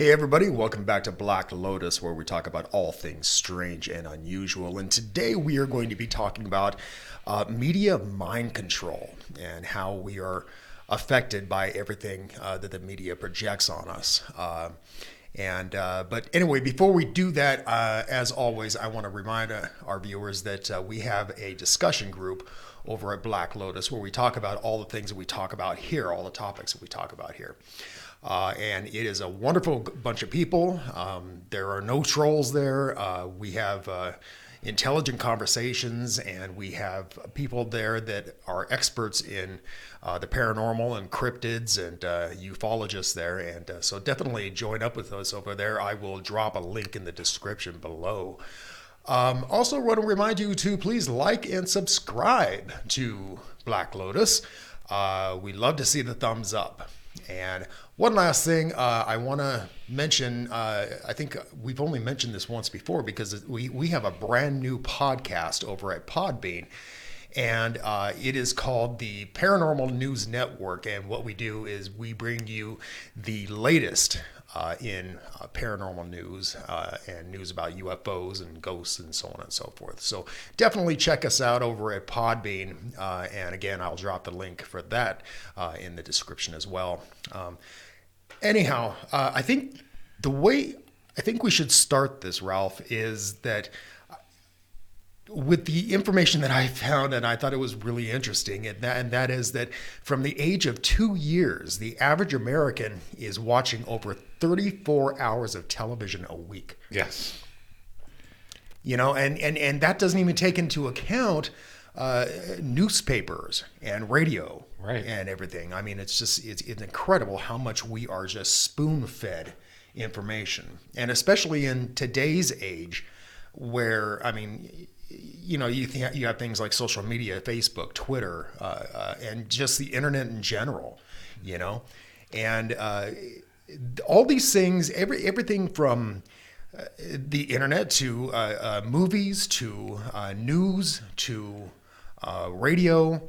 Hey everybody, welcome back to Black Lotus, where we talk about all things strange and unusual. And today we are going to be talking about media mind control and how we are affected by everything that the media projects on us. But anyway, before we do that, as always, I want to remind our viewers that we have a discussion group over at Black Lotus where we talk about all the things that we talk about here, all the topics that we talk about here. And it is a wonderful bunch of people. There are no trolls there. We have intelligent conversations, and we have people there that are experts in the paranormal and cryptids and ufologists there. And so definitely join up with us over there. I will drop a link in the description below. Also want to remind you to please like and subscribe to Black Lotus. We love to see the thumbs up. And one last thing I want to mention, I think we've only mentioned this once before because we have a brand new podcast over at PodBean, and it is called the Paranormal News Network. And what we do is we bring you the latest in paranormal news and news about UFOs and ghosts and so on and so forth. So definitely check us out over at PodBean. And again, I'll drop the link for that in the description as well. Anyhow, I think we should start this, Ralph, is that with the information that I found, and I thought it was really interesting, and that is that from the age of 2 years, the average American is watching over 34 hours of television a week. Yes. You know, and that doesn't even take into account newspapers and radio, right, and everything. I mean, it's incredible how much we are just spoon-fed information, and especially in today's age, where I mean, you know, you have things like social media, Facebook, Twitter, and just the internet in general, you know, and all these things, everything from the internet to movies to news to radio.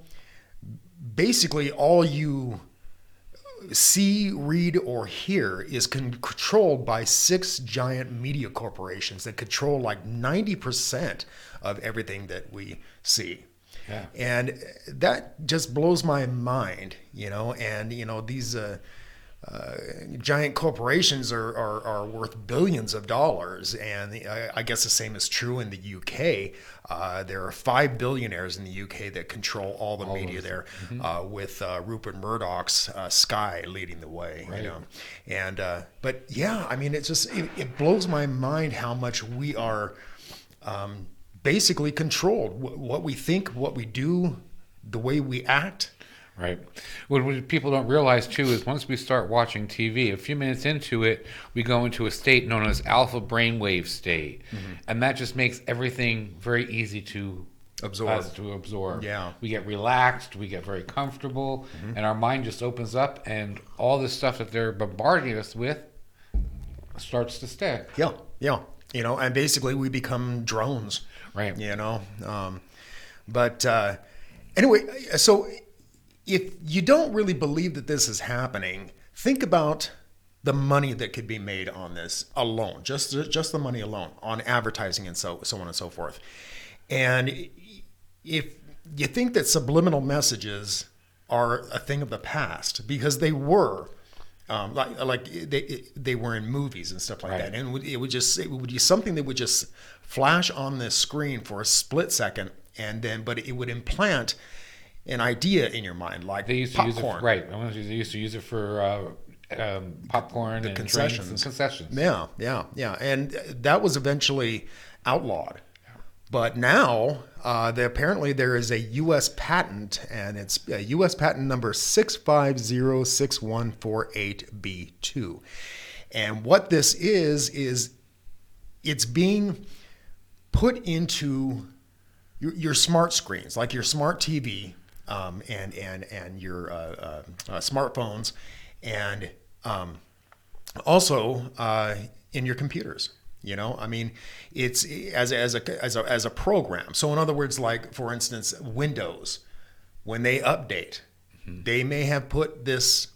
Basically, all you see, read, or hear is controlled by 6 giant media corporations that control like 90% of everything that we see. Yeah. And that just blows my mind, you know, and, you know, these giant corporations are worth billions of dollars. And I guess the same is true in the UK. There are 5 billionaires in the UK that control all the media there, with Rupert Murdoch's Sky leading the way. Right. You know, and but yeah, I mean, it blows my mind how much we are basically controlled. What we think, what we do, the way we act. Right. What people don't realize, too, is once we start watching TV, a few minutes into it, we go into a state known as alpha brainwave state. Mm-hmm. And that just makes everything very easy to absorb. Yeah. We get relaxed, we get very comfortable, and our mind just opens up, and all this stuff that they're bombarding us with starts to stick. Yeah. Yeah. You know, and basically we become drones. Right. You know. Anyway, so if you don't really believe that this is happening, think about the money that could be made on this alone, just the money alone on advertising and so on and so forth. And if you think that subliminal messages are a thing of the past, because they were, they were in movies and stuff like that, and it would be something that would just flash on this screen for a split second, and then but it would implant an idea in your mind, like they used popcorn. To use it, right. They used to use it for popcorn and concessions. And concessions. Yeah. And that was eventually outlawed. But now, apparently there is a U.S. patent, and it's U.S. patent number 6506148B2. And what this is it's being put into your smart screens, like your smart TV, and your smartphones, and also in your computers. You know, I mean, it's as a program. So in other words, like for instance, Windows, when they update, they may have put this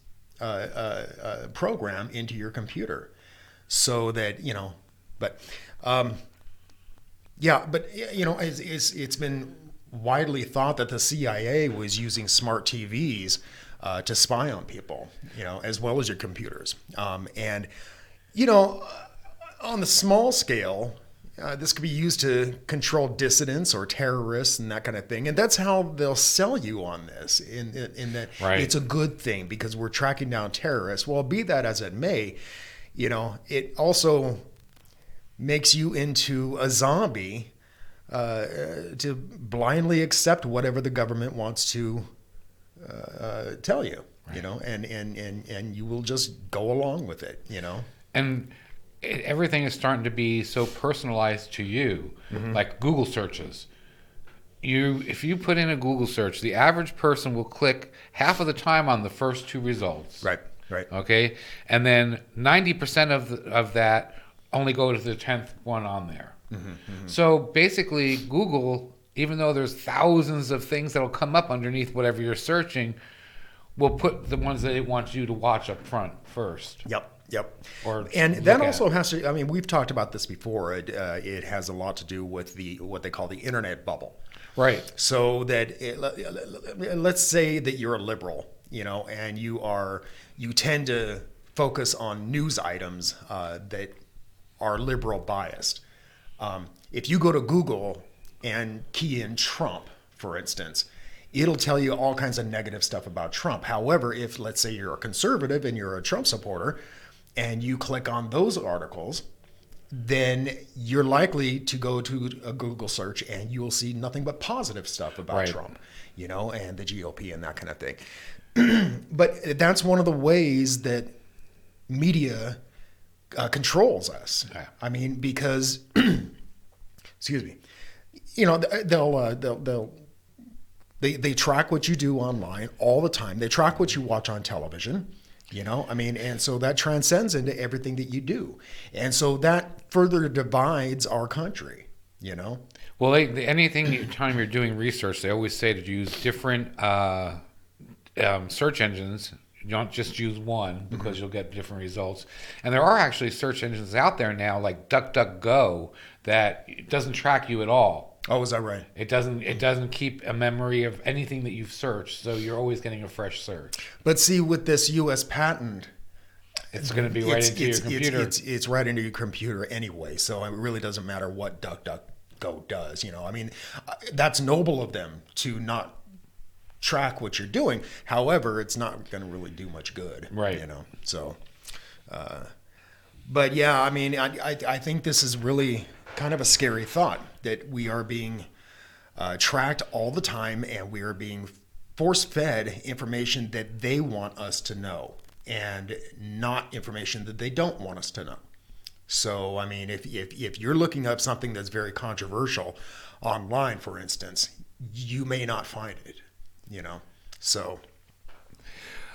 program into your computer. so that, but yeah, but it's been widely thought that the CIA was using smart TVs to spy on people, as well as your computers. And, on the small scale, this could be used to control dissidents or terrorists and that kind of thing. And that's how they'll sell you on this, in that Right. it's a good thing because we're tracking down terrorists. Well, be that as it may, it also makes you into a zombie to blindly accept whatever the government wants to tell you, Right. and you will just go along with it, And everything is starting to be so personalized to you, like Google searches. If you put in a Google search, the average person will click half of the time on the first two results. Right. Okay, and then 90% of that only go to the 10th one on there. So basically, Google, even though there's thousands of things that'll come up underneath whatever you're searching, will put the ones that it wants you to watch up front first. Yep. Or And that look also at. has to, we've talked about this before. It has a lot to do with what they call the internet bubble. Right. So that let's say that you're a liberal, and you tend to focus on news items that are liberal biased. If you go to Google and key in Trump, for instance, it'll tell you all kinds of negative stuff about Trump. However, if let's say you're a conservative and you're a Trump supporter and you click on those articles, then you're likely to go to a Google search and you will see nothing but positive stuff about Right. Trump, and the GOP and that kind of thing. But that's one of the ways that media controls us. Yeah. Because, excuse me, they track what you do online all the time. They track what you watch on television. And so that transcends into everything that you do. And so that further divides our country, Well, anytime you're doing research, they always say to use different search engines. You don't just use one because you'll get different results. And there are actually search engines out there now, like DuckDuckGo, that doesn't track you at all. Oh, is that right? It doesn't keep a memory of anything that you've searched, so you're always getting a fresh search. But see, with this U.S. patent, It's going to be right into your computer. It's right into your computer anyway, so it really doesn't matter what DuckDuckGo does. That's noble of them to not track what you're doing. However, it's not going to really do much good. Right. So, but yeah, I think this is really kind of a scary thought that we are being tracked all the time, and we are being force-fed information that they want us to know, and not information that they don't want us to know. So, if you're looking up something that's very controversial online, for instance, you may not find it. So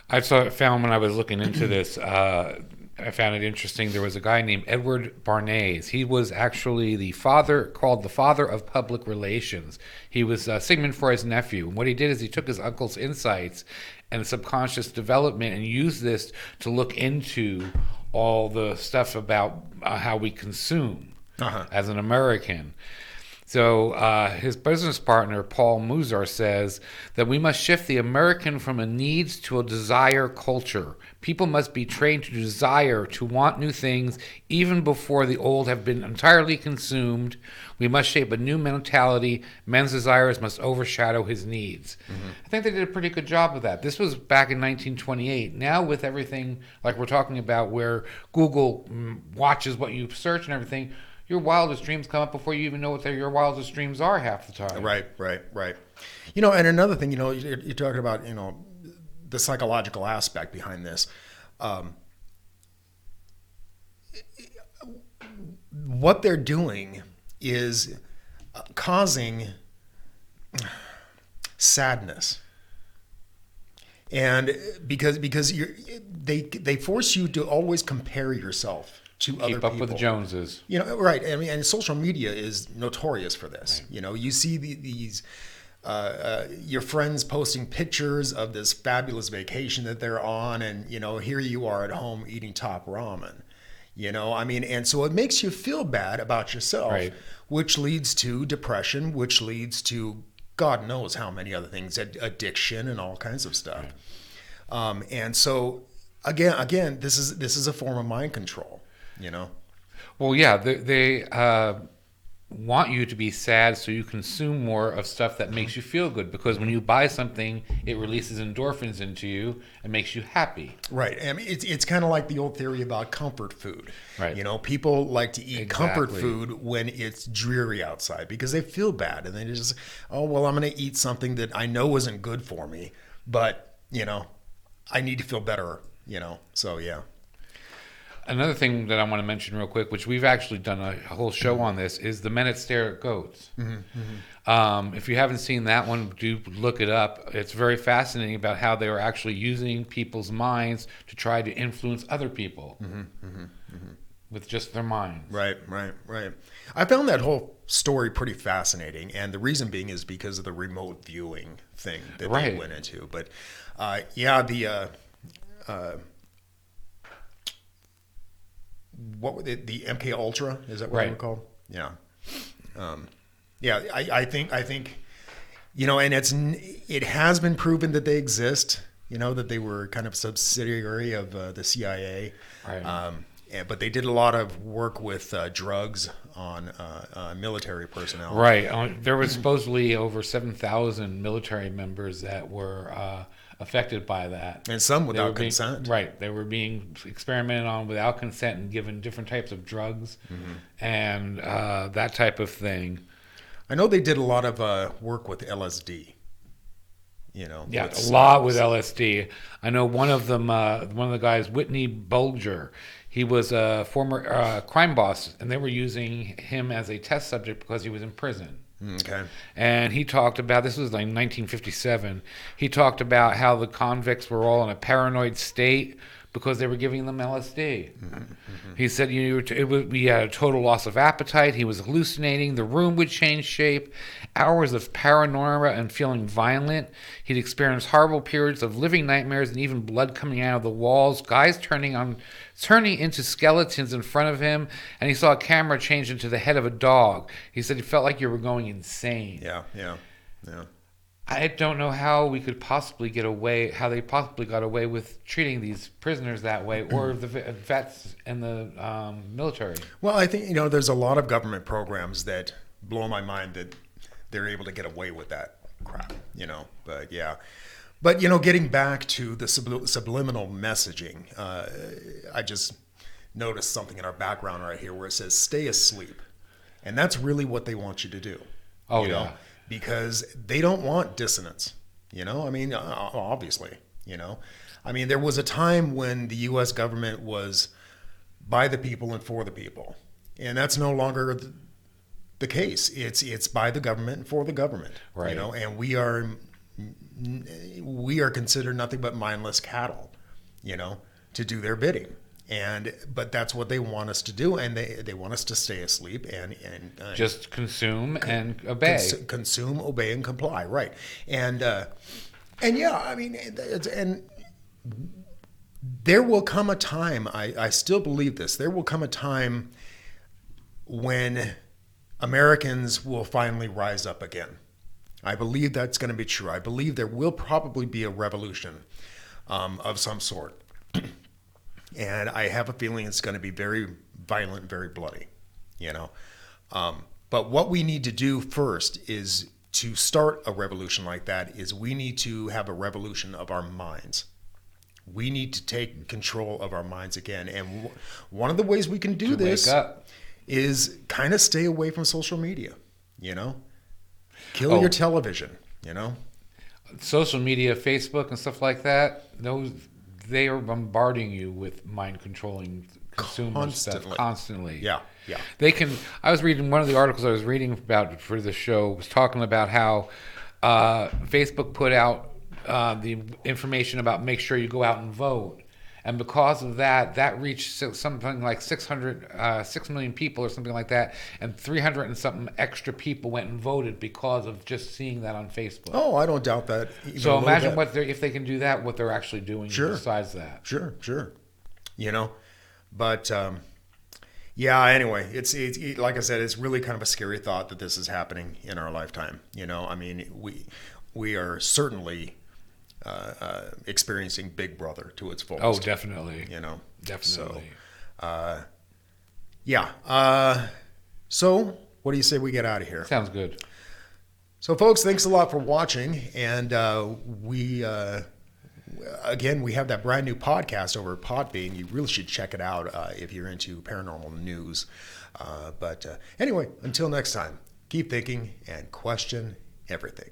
Found when I was looking into this, I found it interesting. There was a guy named Edward Bernays. He was actually called the father of public relations. He was Sigmund Freud's nephew. And what he did is he took his uncle's insights and subconscious development and used this to look into all the stuff about how we consume as an American. So his business partner, Paul Musar, says that we must shift the American from a needs to a desire culture. People must be trained to desire, to want new things, even before the old have been entirely consumed. We must shape a new mentality. Men's desires must overshadow his needs. I think they did a pretty good job of that. This was back in 1928. Now with everything like we're talking about where Google watches what you search and everything, your wildest dreams come up before you even know what your wildest dreams are half the time. Right. And another thing, you're talking about, the psychological aspect behind this. What they're doing is causing sadness. And because they force you to always compare yourself to other people. Keep up with the Joneses. Right. And social media is notorious for this. Right. You see these your friends posting pictures of this fabulous vacation that they're on, and here you are at home eating top ramen. I mean, and so it makes you feel bad about yourself, Right. which leads to depression, which leads to God knows how many other things, addiction and all kinds of stuff. Right. And so again, this is a form of mind control, Well, yeah, they want you to be sad so you consume more of stuff that makes you feel good, because when you buy something, it releases endorphins into you and makes you happy. Right. I mean, it's kind of like the old theory about comfort food. Right. People like to eat comfort Exactly. food when it's dreary outside because they feel bad and they just, oh, well, I'm going to eat something that I know isn't good for me, but, I need to feel better, so yeah. Another thing that I want to mention real quick, which we've actually done a whole show on this, is the Men That Stare at Goats. If you haven't seen that one, do look it up. It's very fascinating about how they were actually using people's minds to try to influence other people with just their minds. Right. I found that whole story pretty fascinating, and the reason being is because of the remote viewing thing that they went into. But what were the MKULTRA? Is that what they were called? Yeah. I think and it has been proven that they exist. That they were kind of subsidiary of the CIA. Right. But they did a lot of work with drugs on military personnel. Right. There was supposedly over 7,000 military members that were affected by that. And some without consent. Right. They were being experimented on without consent and given different types of drugs and that type of thing. I know they did a lot of work with LSD. Yeah, a lot with LSD. I know one of them, one of the guys, Whitney Bulger, he was a former crime boss, and they were using him as a test subject because he was in prison. Okay. And he talked about, this was like 1957, he talked about how the convicts were all in a paranoid state because they were giving them LSD. He said we had a total loss of appetite. He was hallucinating. The room would change shape. Hours of paranoia and feeling violent. He'd experienced horrible periods of living nightmares and even blood coming out of the walls. Guys turning into skeletons in front of him. And he saw a camera change into the head of a dog. He said he felt like you were going insane. Yeah. I don't know how we could possibly how they possibly got away with treating these prisoners that way, or the vets in the military. Well, I think, there's a lot of government programs that blow my mind that they're able to get away with that crap, but yeah. But, getting back to the subliminal messaging, I just noticed something in our background right here where it says, stay asleep. And that's really what they want you to do. Oh, yeah. Because they don't want dissonance, I mean, obviously, I mean, there was a time when the U.S. government was by the people and for the people, and that's no longer the case. It's by the government and for the government, right. And we are considered nothing but mindless cattle, to do their bidding. But that's what they want us to do, and they want us to stay asleep and just consume and obey. Consume, obey, and comply, right? And yeah, I mean, and there will come a time. I still believe this. There will come a time when Americans will finally rise up again. I believe that's going to be true. I believe there will probably be a revolution of some sort. And I have a feeling it's going to be very violent, very bloody, But what we need to do first is to start a revolution like that is we need to have a revolution of our minds. We need to take control of our minds again. And one of the ways we can do this is kind of stay away from social media, Kill your television, Social media, Facebook and stuff like that, they are bombarding you with mind-controlling consumer stuff constantly. Yeah. I was reading one of the articles I was reading about for the show was talking about how Facebook put out the information about make sure you go out and vote. And because of that reached something like 6 million people or something like that. And 300 and something extra people went and voted because of just seeing that on Facebook. Oh, I don't doubt that. So imagine if they can do that, what they're actually doing besides that. Sure. But Yeah. Anyway, like I said, it's really kind of a scary thought that this is happening in our lifetime. I mean, we are certainly experiencing Big Brother to its fullest. Oh, definitely. So, Definitely. yeah. So, what do you say we get out of here? Sounds good. So, folks, thanks a lot for watching, and again, we have that brand new podcast over at PodBean. You really should check it out if you're into paranormal news. But anyway, until next time, keep thinking and question everything.